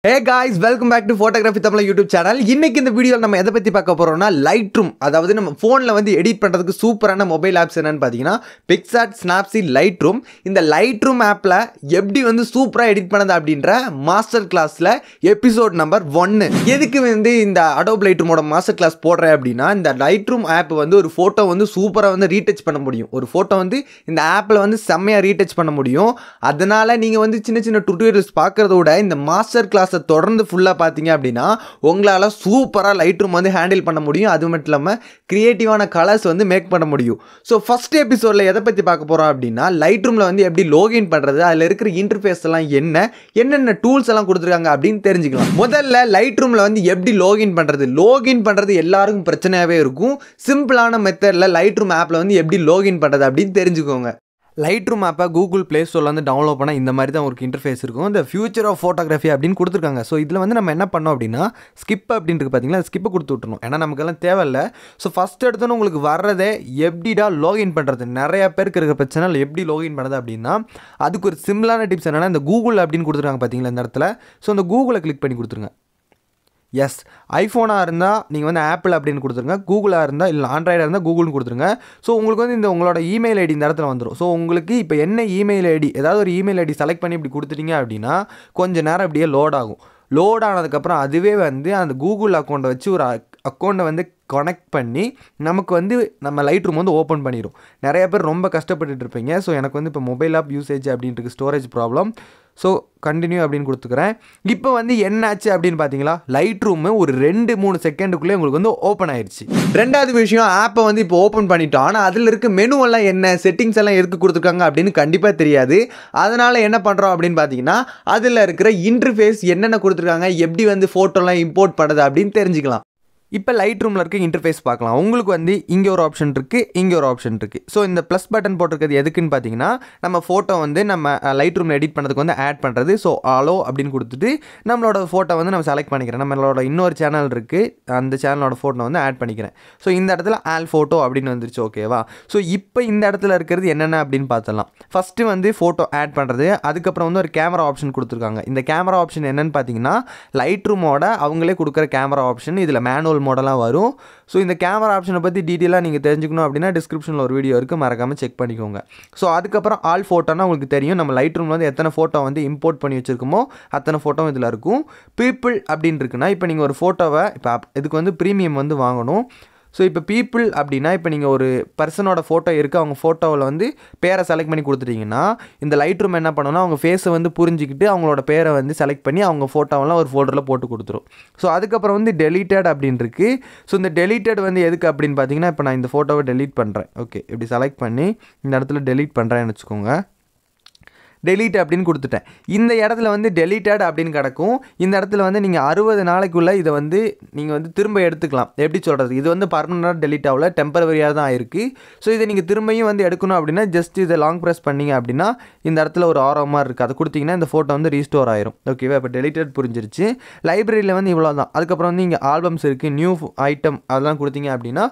Hey guys, welcome back to Photography Tamil YouTube channel. இன்னைக்கு இந்த வீடியோல நம்ம எதை பத்தி பார்க்க போறோம்னா Lightroom. அதாவது நம்ம போன்ல வந்து எடிட் பண்றதுக்கு சூப்பரான மொபைல் ஆப்ஸ் என்னன்னு பாத்தீங்கன்னா Pixart, Snapseed, Lightroom. இந்த Lightroom ஆப்ல எப்படி வந்து சூப்பரா எடிட் பண்ணது அப்படின்ற மாஸ்டர் கிளாஸ்ல எபிசோட் நம்பர் 1. எதுக்கு வந்து இந்த Adobe Lightroom ஓட மாஸ்டர் கிளாஸ் போடுறேன் அப்படின்னா இந்த Lightroom ஆப் வந்து ஒரு போட்டோ வந்து சூப்பரா வந்து ரீடச் பண்ண முடியும். ஒரு போட்டோ வந்து இந்த ஆப்ல வந்து செம்மையா ரீடச் பண்ண முடியும். அதனால நீங்க வந்து சின்ன சின்ன டுட்டோரியல்ஸ் பார்க்கறத விட இந்த மாஸ்டர் கிளாஸ் தொடர்ந்து ஃபுல்லா பாத்தீங்க அப்படினா உங்களால சூப்பரா Lightroom வந்து ஹேண்டில் பண்ண முடியும். அது மட்டும் இல்லாம கிரியேட்டிவான கலர்ஸ் வந்து மேக் பண்ண முடியும். சோ ஃபர்ஸ்ட் எபிசோட்ல எதை பத்தி பார்க்க போறோம் அப்படினா Lightroomல வந்து எப்படி லாகின் பண்றது, அதுல இருக்கிற இன்டர்ஃபேஸ் எல்லாம் என்னென்ன டூல்ஸ் எல்லாம் கொடுத்திருக்காங்க அப்படினு தெரிஞ்சுக்கலாம். முதல்ல Lightroomல வந்து எப்படி லாகின் பண்றது எல்லாருக்கும் பிரச்சனையாவே இருக்கும். சிம்பிளான மெத்தட்ல Lightroom ஆப்ல வந்து எப்படி லாகின் பண்றது அப்படினு தெரிஞ்சுக்கோங்க. Lightroom ஆப்பை கூகுள் ப்ளே ஸ்டோரில் வந்து டவுன்லோட் பண்ணால் இந்த மாதிரி தான் ஒரு இன்டர்ஃபேஸ் இருக்கும். இந்த ஃபியூச்சர் ஆஃப் ஃபோட்டோகிராஃபி அப்படின்னு கொடுத்துருக்காங்க. ஸோ இதில் வந்து நம்ம என்ன பண்ணோம் அப்படின்னா ஸ்கிப் அப்படின்றது பார்த்தீங்களா, ஸ்கிப்பை கொடுத்து விட்டுணும். ஏன்னா நமக்கெல்லாம் தேவையில்லை. ஸோ ஃபஸ்ட் எடுத்தோன்னு உங்களுக்கு வர்றதே எப்படிடா லாகின் பண்ணுறது, நிறையா பேருக்கு இருக்கிற பிரச்சனை எப்படி லாகின் பண்ணுறது அப்படின்னா அதுக்கு ஒரு சிம்பிளான டிப்ஸ் என்னென்னா இந்த கூகுள் அப்படின்னு கொடுத்துருக்காங்க பார்த்தீங்களா இந்த இடத்துல. ஸோ அந்த கூகுளை கிளிக் பண்ணி கொடுத்துருங்க. எஸ், ஐஃபோனாக இருந்தால் நீங்கள் வந்து ஆப்பிள் அப்படின்னு கொடுத்துருங்க, கூகுளாக இருந்தால் இல்லை ஆண்ட்ராய்டாக இருந்தால் கூகுள்னு கொடுத்துருங்க. ஸோ உங்களுக்கு வந்து இந்த உங்களோட இமெயில் ஐடி இந்த இடத்துல வந்துடும். ஸோ உங்களுக்கு இப்போ என்ன இமெயில் ஐடி, ஏதாவது ஒரு இமெயில் ஐடி செலக்ட் பண்ணி இப்படி கொடுத்துட்டீங்க அப்படின்னா கொஞ்சம் நேரம் அப்படியே லோட் ஆகும். லோட் ஆனதுக்கப்புறம் அதுவே வந்து அந்த கூகுள் அக்கௌண்ட்டை வச்சு ஒரு அக்கௌண்ட்டை வந்து கனெக்ட் பண்ணி நமக்கு வந்து நம்ம Lightroom வந்து ஓப்பன் பண்ணிடும். நிறைய பேர் ரொம்ப கஷ்டப்பட்டுட்டு இருப்பீங்க. ஸோ எனக்கு வந்து இப்போ மொபைல் ஆப் யூசேஜ் அப்படின்ட்டு ஸ்டோரேஜ் ப்ராப்ளம். ஸோ கண்டினியூ அப்படின்னு கொடுத்துக்கிறேன். இப்போ வந்து என்னாச்சு அப்படின்னு பார்த்தீங்களா, Lightroom ஒரு 2-3 செகண்டுக்குள்ளே உங்களுக்கு வந்து ஓப்பன் ஆயிடுச்சு. ரெண்டாவது விஷயம், ஆப்பை வந்து இப்போ ஓப்பன் பண்ணிட்டோம். ஆனால் அதில் இருக்க மெனு எல்லாம் என்ன, செட்டிங்ஸ் எல்லாம் எதுக்கு கொடுத்துருக்காங்க அப்படின்னு கண்டிப்பாக தெரியாது. அதனால் என்ன பண்ணுறோம் அப்படின்னு பார்த்தீங்கன்னா அதில் இருக்கிற இன்டர்ஃபேஸ் என்னென்ன கொடுத்துருக்காங்க, எப்படி வந்து ஃபோட்டோலாம் இம்போர்ட் பண்ணுறது அப்படின்னு தெரிஞ்சுக்கலாம். இப்போ Lightroomல இருக்க இன்டர்ஃபேஸ் பார்க்கலாம். உங்களுக்கு வந்து இங்கே ஒரு ஆப்ஷன் இருக்குது, இங்கே ஒரு ஆப்ஷன் இருக்குது. ஸோ இந்த ப்ளஸ் பட்டன் போட்டிருக்கிறது எதுக்குன்னு பார்த்தீங்கன்னா நம்ம ஃபோட்டோ வந்து நம்ம Lightroomல எடிட் பண்ணுறதுக்கு வந்து ஆட் பண்ணுறது. ஸோ அலோ அப்படின்னு கொடுத்துட்டு நம்மளோட ஃபோட்டோ வந்து நம்ம செலக்ட் பண்ணிக்கிறேன். நம்மளோட இன்னொரு சேனல் இருக்குது, அந்த சேனலோட ஃபோட்டோ வந்து ஆட் பண்ணிக்கிறேன். ஸோ இந்த இடத்துல ஆல் ஃபோட்டோ அப்படின்னு வந்துருச்சு. ஓகேவா? ஸோ இப்போ இந்த இடத்துல இருக்கிறது என்னென்ன அப்படின்னு பார்த்தலாம். ஃபஸ்ட்டு வந்து ஃபோட்டோ ஆட் பண்ணுறது, அதுக்கப்புறம் வந்து ஒரு கேமரா ஆப்ஷன் கொடுத்துருக்காங்க. இந்த கேமரா ஆப்ஷன் என்னென்னு பார்த்தீங்கன்னா Lightroomோட அவங்களே கொடுக்குற கேமரா ஆப்ஷன். இதில் மேனுவல் மாடலாக வரும். ஸோ இந்த கேமரா ஆப்ஷனை பற்றி டீட்டெயிலாக நீங்கள் தெரிஞ்சுக்கணும் அப்படின்னா டிஸ்கிரிப்ஷனில் ஒரு வீடியோ இருக்குது, மறக்காமல் செக் பண்ணிக்கோங்க. ஸோ அதுக்கப்புறம் ஆல் ஃபோட்டோனா உங்களுக்கு தெரியும் நம்ம Lightroom வந்து எத்தனை ஃபோட்டோ வந்து இம்போர்ட் பண்ணி வச்சுருக்கோமோ அத்தனை ஃபோட்டோ இதில் இருக்கும். பீப்புள் அப்படின்னு இருக்குன்னா இப்போ நீங்கள் ஒரு ஃபோட்டோவை இப்போ இதுக்கு வந்து ப்ரீமியம் வந்து வாங்கணும். ஸோ இப்போ பீப்புள் அப்படின்னா இப்போ நீங்கள் ஒரு பர்சனோட ஃபோட்டோ இருக்குது, அவங்க ஃபோட்டோவில் வந்து பேரை செலக்ட் பண்ணி கொடுத்துட்டிங்கன்னா இந்த Lightroom என்ன பண்ணணும்னா அவங்க ஃபேஸை வந்து புரிஞ்சிக்கிட்டு அவங்களோட பேரை வந்து செலக்ட் பண்ணி அவங்க ஃபோட்டோவெல்லாம் ஒரு ஃபோல்டரில் போட்டு கொடுத்துரும். ஸோ அதுக்கப்புறம் வந்து டெலீட்டட் அப்படின்னு இருக்குது. ஸோ இந்த டெலீட்டட் வந்து எதுக்கு அப்படின்னு பார்த்தீங்கன்னா இப்போ நான் இந்த ஃபோட்டோவை டெலீட் பண்ணுறேன். ஓகே, இப்படி செலக்ட் பண்ணி இந்த இடத்துல டெலீட் பண்ணுறேன்னு வச்சுக்கோங்க. டெலீட் அப்படின்னு கொடுத்துட்டேன். இந்த இடத்துல வந்து டெலீட்டட் அப்படின்னு கிடக்கும். இந்த இடத்துல வந்து நீங்கள் 60 நாளைக்குள்ளே இதை வந்து நீங்கள் வந்து திரும்ப எடுத்துக்கலாம். எப்படி சொல்கிறது, இது வந்து பர்மனெண்ட்டாக டெலீட் ஆகல, டெம்பரவரியாக தான் இருக்குது. ஸோ இதை நீங்கள் திரும்பியும் வந்து எடுக்கணும் அப்படின்னா ஜஸ்ட் இதை லாங் ப்ரெஸ் பண்ணிங்க அப்படின்னா இந்த இடத்துல ஒரு ஆரோ மாதிரி இருக்குது, அதை கொடுத்தீங்கன்னா இந்த ஃபோட்டோ வந்து ரீஸ்டோர் ஆயிரும். ஓகேவா? இப்போ டெலீட்டட் புரிஞ்சிருச்சு. லைப்ரரியில் வந்து இவ்வளோ தான். அதுக்கப்புறம் வந்து இங்கே ஆல்பம்ஸ் இருக்குது, நியூ ஐட்டம் அதெல்லாம் கொடுத்தீங்க அப்படின்னா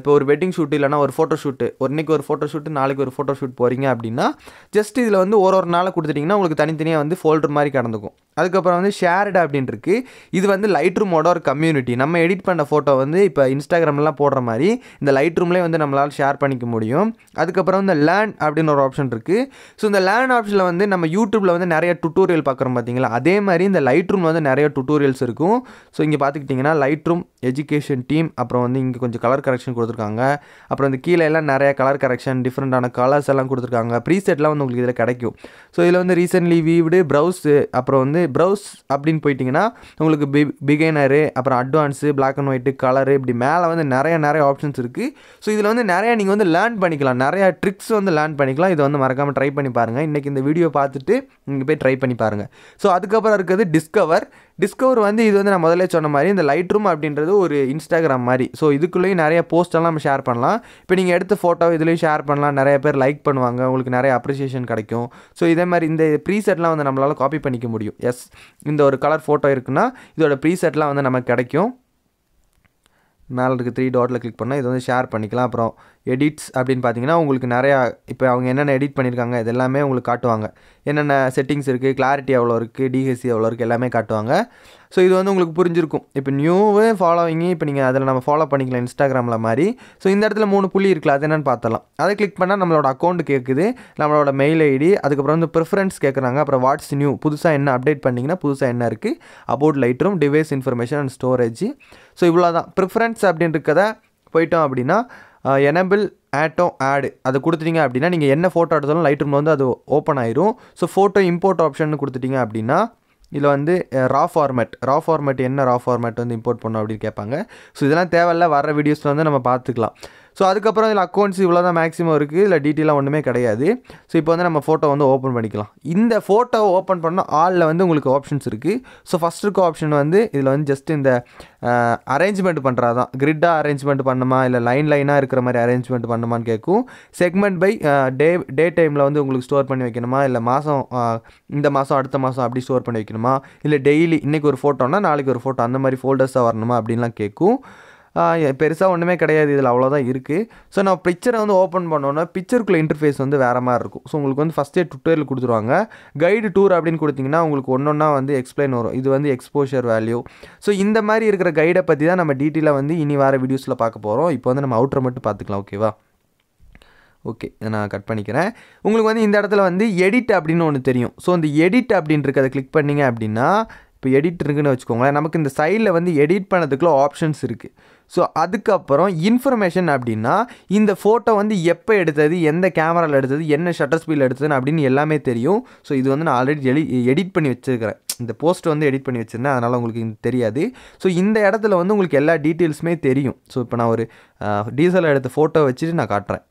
இப்போ ஒரு வெட்டிங் ஷூட் இல்லைனா ஒரு ஃபோட்டோ ஷூட்டு, இன்றைக்கி ஒரு ஃபோட்டோ ஷூட்டு, நாளைக்கு ஒரு ஃபோட்டோ ஷூட் போகிறீங்க அப்படின்னா ஜஸ்ட் இதில் வந்து ஒரு நாளை கொடுத்துட்டிங்கன்னா உங்களுக்கு தனித்தனியாக வந்து ஃபோல்டர் மாதிரி கிடந்துக்கும். அதுக்கப்புறம் வந்து ஷேர்டு அப்படின்னு இருக்குது. இது வந்து Lightroomோட ஒரு கம்யூனிட்டி. நம்ம எடிட் பண்ண ஃபோட்டோ வந்து இப்போ இன்ஸ்டாகிராம்லாம் போடுற மாதிரி இந்த Lightroomலேயே வந்து நம்மளால் ஷேர் பண்ணிக்க முடியும். அதுக்கப்புறம் இந்த லேர்ன் அப்படின்னு ஒரு ஆப்ஷன் இருக்குது. ஸோ இந்த லேர்ன் ஆப்ஷனில் வந்து நம்ம யூடியூப்பில் வந்து நிறைய டுட்டோரியல் பார்க்குறோம் பார்த்தீங்களா, அதே மாதிரி இந்த Lightroom வந்து நிறைய டுட்டோரியல்ஸ் இருக்கும். ஸோ இங்கே பார்த்துக்கிட்டிங்கன்னா Lightroom எஜுகேஷன் டீம், அப்புறம் வந்து இங்கே கொஞ்சம் கலர் கரெக்ஷன் கொடுத்துருக்காங்க. அப்புறம் இந்த கீழே எல்லாம் நிறைய கலர் கரெக்ஷன், டிஃப்ரெண்டான கலர்ஸ் எல்லாம் கொடுத்துருக்காங்க. ப்ரீசெட்லாம் வந்து உங்களுக்கு இதில் கிடைக்கும். ஸோ இதில் வந்து ரீசென்ட்லி வீவ்டு, ப்ரௌஸு, அப்புறம் வந்து ப்ரௌஸ் அப்படின்னு போயிட்டிங்கன்னா உங்களுக்கு பிகினரு, அப்புறம் advance, black and white, colour, இப்படி மேலே வந்து நிறைய ஆப்ஷன்ஸ் இருக்குது. ஸோ இதில் வந்து நிறையா நீங்கள் வந்து லேர்ன் பண்ணிக்கலாம், நிறையா ட்ரிக்ஸ் வந்து லேர்ன் பண்ணிக்கலாம். இதை வந்து மறக்காமல் ட்ரை பண்ணி பாருங்கள். இன்றைக்கி இந்த வீடியோ பார்த்துட்டு நீங்கள் போய் ட்ரை பண்ணி பாருங்கள். ஸோ அதுக்கப்புறம் இருக்கிறது டிஸ்கவர் வந்து இது வந்து நான் முதல்ல சொன்ன மாதிரி இந்த Lightroom அப்படின்றது ஒரு இன்ஸ்டாகிராம் மாதிரி. ஸோ இதுக்குள்ளேயும் நிறைய போஸ்டெல்லாம் நம்ம ஷேர் பண்ணலாம். இப்போ நீங்கள் எடுத்த ஃபோட்டோ இதுலேயும் ஷேர் பண்ணலாம், நிறைய பேர் லைக் பண்ணுவாங்க, உங்களுக்கு நிறைய அப்ரிசியேஷன் கிடைக்கும். ஸோ இதே மாதிரி இந்த ப்ரீசெட்லாம் வந்து நம்மளால் காப்பி பண்ணிக்க முடியும். எஸ், இந்த ஒரு கலர் ஃபோட்டோ இருக்குன்னா இதோட ப்ரீசெட்லாம் வந்து நமக்கு கிடைக்கும். மேலே இருக்க 3 டாட்டில் கிளிக் பண்ணால் இது வந்து ஷேர் பண்ணிக்கலாம். அப்புறம் எடிட்ஸ் அப்படின்னு பார்த்தீங்கன்னா உங்களுக்கு நிறையா இப்போ அவங்க என்னென்ன எடிட் பண்ணியிருக்காங்க இது எல்லாமே உங்களுக்கு காட்டுவாங்க. என்னென்ன செட்டிங்ஸ் இருக்குது, கிளாரிட்டி எவ்வளோ இருக்குது, டிஹெச்சி எவ்வளோ இருக்குது எல்லாமே காட்டுவாங்க. ஸோ இது வந்து உங்களுக்கு புரிஞ்சிருக்கும். இப்போ நியூவே ஃபாலோவிங்கு இப்போ நீங்கள் அதில் நம்ம ஃபாலோ பண்ணிக்கலாம் இன்ஸ்டாகிராமில் மாதிரி. ஸோ இந்த இடத்துல 3 புள்ளி இருக்குல்ல, அது என்னென்னு பார்த்தலாம். அதை கிளிக் பண்ணால் நம்மளோட அக்கௌண்ட் கேட்குது, நம்மளோட மெயில் ஐடி, அதுக்கப்புறம் வந்து ப்ரிஃபரன்ஸ் கேட்குறாங்க, அப்புறம் வாட்ஸ் நியூ புதுசாக என்ன அப்டேட் பண்ணிங்கன்னா புதுசாக என்ன இருக்குது, about Lightroom, device information and storage. So இவ்வளோ தான் ப்ரிஃபரன்ஸ் அப்படின்னு இருக்கதை போயிட்டோம் அப்படின்னா எனபிள் ஆட் அதை கொடுத்துட்டீங்க அப்படின்னா நீங்கள் என்ன ஃபோட்டோ எடுத்தாலும் லைட்ரூமில் வந்து அது ஓப்பன் ஆயிரும். ஸோ ஃபோட்டோ இம்போர்ட் ஆப்ஷன் கொடுத்துட்டீங்க அப்படின்னா இதில் வந்து ரா ஃபார்மேட் என்ன ரா ஃபார்மேட் வந்து இம்போர்ட் பண்ணோம் அப்படின்னு கேட்பாங்க. ஸோ இதெல்லாம் தேவையில்ல, வர வீடியோஸில் வந்து நம்ம பார்த்துக்கலாம். ஸோ அதுக்கப்புறம் இதில் அக்கௌண்ட்ஸ் இவ்வளோ தான் மேக்ஸிமம் இருக்குது, இல்லை டீட்டெயிலாக ஒன்றுமே கிடையாது. ஸோ இப்போ வந்து நம்ம ஃபோட்டோ வந்து ஓப்பன் பண்ணிக்கலாம். இந்த ஃபோட்டோவை ஓப்பன் பண்ணால் ஆலில் வந்து உங்களுக்கு ஆப்ஷன்ஸ் இருக்குது. ஸோ ஃபஸ்ட் இருக்க ஆப்ஷன் வந்து இதில் வந்து ஜஸ்ட் இந்த அரேஞ்ச்மெண்ட் பண்ணுறது தான். கிரிட்டாக அரேஞ்ச்மெண்ட் பண்ணுமா இல்லை லைனாக இருக்கிற மாதிரி அரேஞ்ச்மெண்ட் பண்ணுமான்னு கேட்கும். செக்மெண்ட் பை டே டைமில் வந்து உங்களுக்கு ஸ்டோர் பண்ணி வைக்கணுமா, இல்லை மாதம் இந்த மாதம் அடுத்த மாதம் அப்படி ஸ்டோர் பண்ணி வைக்கணுமா, இல்லை டெய்லி இன்றைக்கி ஒரு ஃபோட்டோனா நாளைக்கு ஒரு ஃபோட்டோ அந்த மாதிரி ஃபோல்டர்ஸாக வரணுமா அப்படின்லாம் கேட்கும். பெருசாக ஒன்றுமே கிடையாது, இதில் அவ்வளோதான் இருக்குது. ஸோ நான் பிக்சரை வந்து ஓப்பன் பண்ணோன்னா பிக்சருக்குள்ளே இன்டர்ஃபேஸ் வந்து வேறு மாதிரி இருக்கும். ஸோ உங்களுக்கு வந்து ஃபஸ்ட்டே டுட்டோரியல் கொடுத்துருவாங்க. கைடு டூர் அப்படின்னு கொடுத்திங்கன்னா உங்களுக்கு ஒன்றா வந்து எக்ஸ்பிளைன் வரும். இது வந்து எக்ஸ்போஷர் வேல்யூ. ஸோ இந்த மாதிரி இருக்கிற கைடை பற்றி தான் நம்ம டீட்டெயிலாக வந்து இனி வர வீடியோஸில் பார்க்க போகிறோம். இப்போ வந்து நம்ம அவுட்டரை மட்டும் பார்த்துக்கலாம். ஓகேவா? ஓகே, நான் கட் பண்ணிக்கிறேன். உங்களுக்கு வந்து இந்த இடத்துல வந்து எடிட் அப்படின்னு ஒன்று தெரியும். ஸோ அந்த எடிட் அப்படின்றத கிளிக் பண்ணிங்க அப்படின்னா இப்போ எடிட் இருக்குன்னு வச்சுக்கோங்களேன், நமக்கு இந்த சைடில் வந்து எடிட் பண்ணதுக்குள்ள ஆப்ஷன்ஸ் இருக்குது. ஸோ அதுக்கப்புறம் இன்ஃபர்மேஷன் அப்படின்னா இந்த ஃபோட்டோ வந்து எப்போ எடுத்தது, எந்த கேமராவில் எடுத்தது, என்ன ஷட்டர் ஸ்பீடில் எடுத்ததுன்னு அப்படின்னு எல்லாமே தெரியும். ஸோ இது வந்து நான் ஆல்ரெடி எடிட் பண்ணி வச்சுருக்கிறேன். இந்த போஸ்ட் வந்து எடிட் பண்ணி வச்சுருந்தேன், அதனால் உங்களுக்கு தெரியாது. ஸோ இந்த இடத்துல வந்து உங்களுக்கு எல்லா டீட்டெயில்ஸுமே தெரியும். ஸோ இப்போ நான் ஒரு டீசலில் எடுத்த ஃபோட்டோ வச்சுட்டு நான் காட்டுறேன்.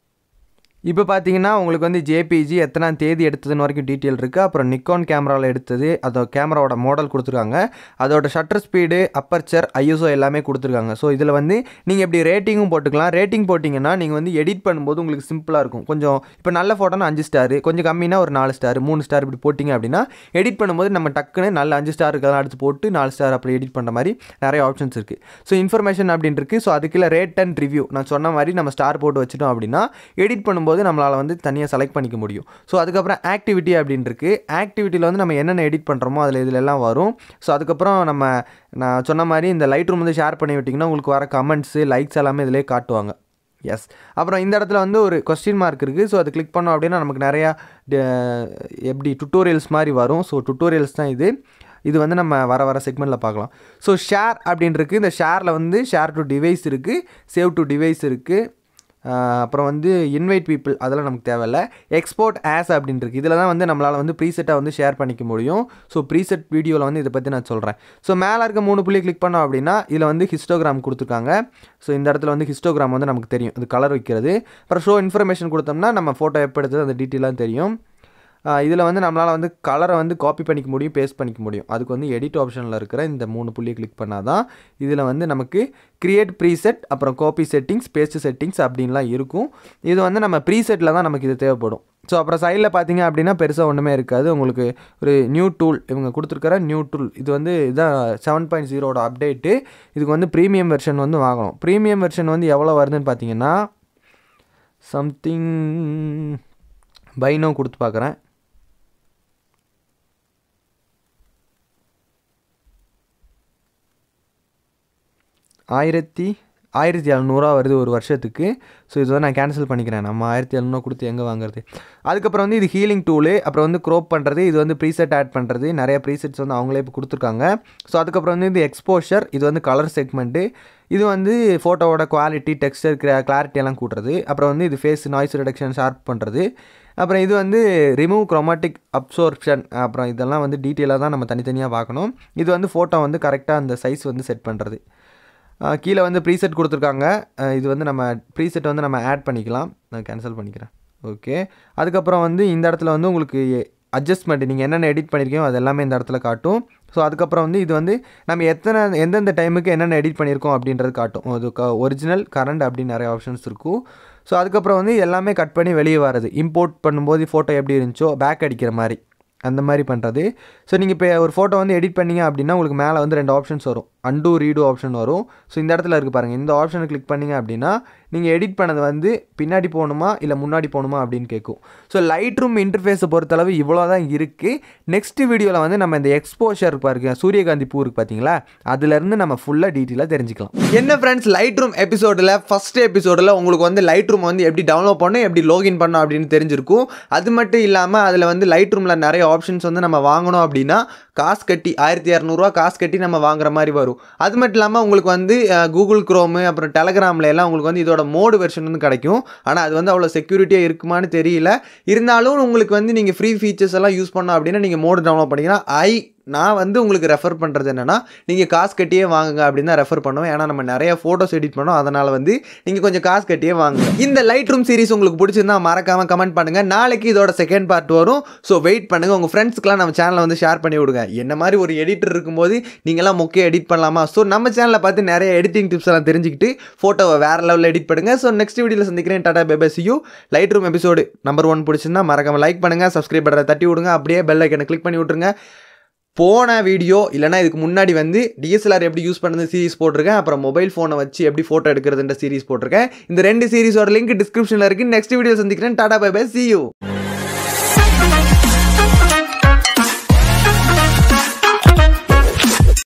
இப்போ பார்த்தீங்கன்னா உங்களுக்கு வந்து ஜேபிஜி எத்தனாம் தேதி எடுத்ததுன்னு வரைக்கும் டீட்டெயில் இருக்குது. அப்புறம் நிக்கான் கேமராவில் எடுத்தது, அதோட கேமராவோட மாடல் கொடுத்துருக்காங்க, அதோட ஷட்டர் ஸ்பீடு, அப்பர்ச்சர், ஐஎஸ்ஓ எல்லாமே கொடுத்துருக்காங்க. ஸோ இதில் வந்து நீங்கள் எப்படி ரேட்டிங்கும் போட்டுக்கலாம். ரேட்டிங் போட்டிங்கன்னா நீங்கள் வந்து எடிட் பண்ணும்போது உங்களுக்கு சிம்பிளாக இருக்கும். கொஞ்சம் இப்போ நல்ல ஃபோட்டோனா 5 ஸ்டார், கொஞ்சம் கம்மினா ஒரு 4 ஸ்டார் 3 ஸ்டார் இப்படி போட்டிங்க அப்படின்னா எடிட் பண்ணும்போது நம்ம டக்குன்னு நல்ல 5 ஸ்டார் இருக்கிறதெல்லாம் அடுத்து போட்டு 4 ஸ்டார் அப்படி எடிட் பண்ணுற மாதிரி நிறைய ஆப்ஷன்ஸ் இருக்குது. ஸோ இன்ஃபர்மேஷன் அப்படின்னு இருக்குது. ஸோ அதுக்குள்ள ரேட் அண்ட் ரிவ்யூ நான் சொன்ன மாதிரி நம்ம ஸ்டார் போட்டு வச்சுட்டோம் அப்படின்னா எடிட் பண்ணும்போது நம்மளால் வந்து தனியாக செலக்ட் பண்ணிக்க முடியும். ஸோ அதுக்கப்புறம் ஆக்டிவிட்டி அப்படின்னு இருக்குது. ஆக்டிவிட்டியில் வந்து நம்ம என்னென்ன எடிட் பண்ணுறோமோ அதில் இதில் எல்லாம் வரும். ஸோ அதுக்கப்புறம் நான் சொன்ன மாதிரி இந்த லைட்ரூம் வந்து ஷேர் பண்ணி விட்டிங்கன்னா உங்களுக்கு வர கமெண்ட்ஸு, லைக்ஸ் எல்லாமே இதிலே காட்டுவாங்க. எஸ், அப்புறம் இந்த இடத்துல வந்து ஒரு கொஸ்டின் மார்க் இருக்குது. ஸோ அது கிளிக் பண்ணோம் அப்படின்னா நமக்கு நிறையா எப்படி டுட்டோரியல்ஸ் மாதிரி வரும். ஸோ டுட்டோரியல்ஸ் தான் இது வந்து நம்ம வர செக்மெண்ட்டில் பார்க்கலாம். ஸோ ஷேர் அப்படின்னு இருக்குது. இந்த ஷேரில் வந்து ஷேர் டு டிவைஸ் இருக்குது, சேவ் டு டிவைஸ் இருக்குது, அப்புறம் வந்து இன்வைட் பீப்புள் அதெல்லாம் நமக்கு தேவையில்லை. எக்ஸ்போர்ட் ஆஸ் அப்படின்னு இருக்குது. இதில் தான் வந்து நம்மளால் வந்து ப்ரீசெட்டாக வந்து ஷேர் பண்ணிக்க முடியும். ஸோ ப்ரீசெட் வீடியோவில் வந்து இதை பற்றி நான் சொல்கிறேன். ஸோ மேலே இருக்க 3 புள்ளி கிளிக் பண்ணோம் அப்படின்னா இதில் வந்து ஹிஸ்டோகிராம் கொடுத்துருக்காங்க. ஸோ இந்த இடத்துல வந்து ஹிஸ்டோகிராம் வந்து நமக்கு தெரியும், இது கலர் வைக்கிறது. அப்புறம் ஷோ இன்ஃபர்மேஷன் கொடுத்தோம்னா நம்ம ஃபோட்டோ எப்போ எடுத்தது அந்த டீட்டெயிலாக தெரியும். இதில் வந்து நம்மளால் வந்து கலரை வந்து காப்பி பண்ணிக்க முடியும், பேஸ்ட் பண்ணிக்க முடியும். அதுக்கு வந்து எடிட் ஆப்ஷனில் இருக்கிற இந்த 3 புள்ளியை கிளிக் பண்ணால் தான் இதில் வந்து நமக்கு கிரியேட் ப்ரீசெட், அப்புறம் காப்பி செட்டிங்ஸ், பேஸ்ட் செட்டிங்ஸ் அப்படின்லாம் இருக்கும். இது வந்து நம்ம ப்ரீசெட்டில் தான் நமக்கு இது தேவைப்படும். ஸோ அப்புறம் சைடில் பார்த்தீங்க அப்படின்னா பெருசாக ஒன்றுமே இருக்காது. உங்களுக்கு ஒரு நியூ டூல் இவங்க கொடுத்துருக்கிற நியூ டூல் இது வந்து இதுதான் 7.0 அப்டேட்டு. இதுக்கு வந்து ப்ரீமியம் வெர்ஷன் வந்து வாங்கணும். ப்ரீமியம் வெர்ஷன் வந்து எவ்வளோ வருதுன்னு பார்த்தீங்கன்னா சம்திங் பைனோ கொடுத்து பார்க்குறேன். 1700 வருது ஒரு வருஷத்துக்கு. ஸோ இது வந்து நான் கேன்சல் பண்ணிக்கிறேன். நம்ம 1700 கொடுத்து எங்கே வாங்குறது. அதுக்கப்புறம் வந்து இது ஹீலிங் டூலு, அப்புறம் வந்து க்ரோப் பண்ணுறது, இது வந்து ப்ரீசெட் ஆட் பண்ணுறது, நிறைய ப்ரீசெட்ஸ் வந்து அவங்களே இப்போ கொடுத்துருக்காங்க. ஸோ அதுக்கப்புறம் வந்து இது எக்ஸ்போஷர், இது வந்து கலர் செக்மெண்ட்டு, இது வந்து ஃபோட்டோவோட குவாலிட்டி, டெக்ஸ்டர், கிளாரிட்டி எல்லாம் கூட்டுறது. அப்புறம் வந்து இது ஃபேஸ் நாய்ஸ் ரிடக்ஷன் ஷார்ப் பண்ணுறது. அப்புறம் இது வந்து ரிமூவ் க்ரோமாட்டிக் அப்சோர்ப்ஷன். அப்புறம் இதெல்லாம் வந்து டீட்டெயிலாக தான் நம்ம தனித்தனியாக பார்க்கணும். இது வந்து ஃபோட்டோ வந்து கரெக்டாக அந்த சைஸ் வந்து செட் பண்ணுறது. கீழே வந்து ப்ரீசெட் கொடுத்துருக்காங்க. இது வந்து நம்ம ப்ரீசெட் வந்து நம்ம ஆட் பண்ணிக்கலாம். நான் கேன்சல் பண்ணிக்கிறேன். ஓகே, அதுக்கப்புறம் வந்து இந்த இடத்துல வந்து உங்களுக்கு அட்ஜஸ்ட்மெண்ட் நீங்கள் என்னென்ன எடிட் பண்ணியிருக்கீங்க அது எல்லாமே இந்த இடத்துல காட்டும். ஸோ அதுக்கப்புறம் வந்து இது வந்து நம்ம எந்தெந்த டைமுக்கு என்னென்ன எடிட் பண்ணியிருக்கோம் அப்படின்றது காட்டும். அது ஒரிஜினல், கரண்ட் அப்படின்னு நிறைய ஆப்ஷன்ஸ் இருக்கும். ஸோ அதுக்கப்புறம் வந்து எல்லாமே கட் பண்ணி வெளியே வர்றது. இம்போர்ட் பண்ணும்போது ஃபோட்டோ எப்படி இருந்துச்சோ பேக் அடிக்கிற மாதிரி அந்த மாதிரி பண்ணுறது. ஸோ நீங்கள் இப்போ ஒரு ஃபோட்டோ வந்து எடிட் பண்ணிங்க அப்படின்னா உங்களுக்கு மேலே வந்து 2 ஆப்ஷன்ஸ் வரும். அன்டூ ரீடோ ஆப்ஷன் வரும். ஸோ இந்த இடத்துல இருக்குது பாருங்கள், இந்த ஆப்ஷனை கிளிக் பண்ணிங்க அப்படின்னா நீங்கள் எடிட் பண்ணது வந்து பின்னாடி போகணுமா இல்லை முன்னாடி போகணுமா அப்படின்னு கேட்கும். ஸோ லைட்ரூம் இன்டர்ஃபேஸை பொறுத்தளவு இவ்வளோ தான் இருக்குது. நெக்ஸ்ட் வீடியோவில் வந்து நம்ம இந்த எக்ஸ்போஷர் பாருங்க, சூரியகாந்தி பூ இருக்குது பார்த்தீங்களா, அதுலேருந்து நம்ம ஃபுல்லாக டீட்டெயிலாக தெரிஞ்சுக்கலாம். என்ன ஃப்ரெண்ட்ஸ், லைட்ரூம் எபிசோடில் ஃபஸ்ட் எபிசோடில் உங்களுக்கு வந்து லைட்ரூம் வந்து எப்படி டவுன்லோட் பண்ணணும், எப்படி லாகின் பண்ணணும் அப்படின்னு தெரிஞ்சிருக்கும். அது மட்டும் இல்லாமல் அதில் வந்து லைட்ரூமில் நிறைய ஆப்ஷன்ஸ் வந்து நம்ம வாங்கணும் அப்படின்னா காசு கட்டி 1200 காசு கட்டி நம்ம வாங்குற மாதிரி வரும். அது மட்டும் இல்லாமல் உங்களுக்கு வந்து கூகுள் குரோமு அப்புறம் டெலகிராமில் எல்லாம் உங்களுக்கு வந்து இதோட மோடு வெர்ஷன் வந்து கிடைக்கும். ஆனால் அது வந்து அவ்வளோ செக்யூரிட்டியாக இருக்குமான்னு தெரியல. இருந்தாலும் உங்களுக்கு வந்து நீங்கள் ஃப்ரீ ஃபீச்சர்ஸ் எல்லாம் யூஸ் பண்ணோம் அப்படின்னா நீங்கள் மோடு டவுன்லோட் பண்ணிங்கன்னா நான் வந்து உங்களுக்கு ரெஃபர் பண்ணுறது என்னென்னா நீங்கள் காசு கட்டியே வாங்குங்க அப்படின்னு தான் ரெஃபர் பண்ணுவேன். ஏன்னா நம்ம நிறைய ஃபோட்டோஸ் எடிட் பண்ணோம், அதனால் வந்து நீங்கள் கொஞ்சம் காசு கட்டியே வாங்குங்க. இந்த லைட்ரூம் சீரிஸ் உங்களுக்கு பிடிச்சிருந்தா மறக்காமல் கமெண்ட் பண்ணுங்கள். நாளைக்கு இதோட செகண்ட் பார்ட் வரும். ஸோ வெயிட் பண்ணுங்கள். உங்கள் ஃப்ரெண்ட்ஸ்க்குலாம் நம்ம சேனலை வந்து ஷேர் பண்ணி விடுங்க. என்ன மாதிரி ஒரு எடிட்டர் இருக்கும்போது நீங்களாம் முக்கிய எடிட் பண்ணலாமா? ஸோ நம்ம சேனலில் பார்த்து நிறைய எடிட்டிங் டிப்ஸ் எல்லாம் தெரிஞ்சுக்கிட்டு ஃபோட்டோவை வேறு லெவலில் எடிட் பண்ணுங்கள். ஸோ நெக்ஸ்ட் வீடியோவில் சந்திக்கிறேன். Tata bye bye, see you. Lightroom episode number 1 பிடிச்சிருந்தா மறக்காமல் லைக் பண்ணுங்கள், சப்ஸ்கிரைப் பட்டனை தட்டி விடுங்க, அப்படியே பெல் ஐக்கனை கிளிக் பண்ணி விட்ருங்க. போன வீடியோ இல்லைனா இதுக்கு முன்னாடி வந்து டிஎஸ்எல்ஆர் எப்படி யூஸ் பண்ணுறது சீரிஸ் போட்டிருக்கேன். அப்புறம் மொபைல் ஃபோனை வச்சு எப்படி ஃபோட்டோ எடுக்கிறதுன்ற சீரிஸ் போட்டிருக்கேன். இந்த 2 சீரிஸோட லிங்க் டிஸ்கிரிப்ஷனில் இருக்குது. நெக்ஸ்ட் வீடியோ சந்திக்கிறேன். Tata bye bye, see you.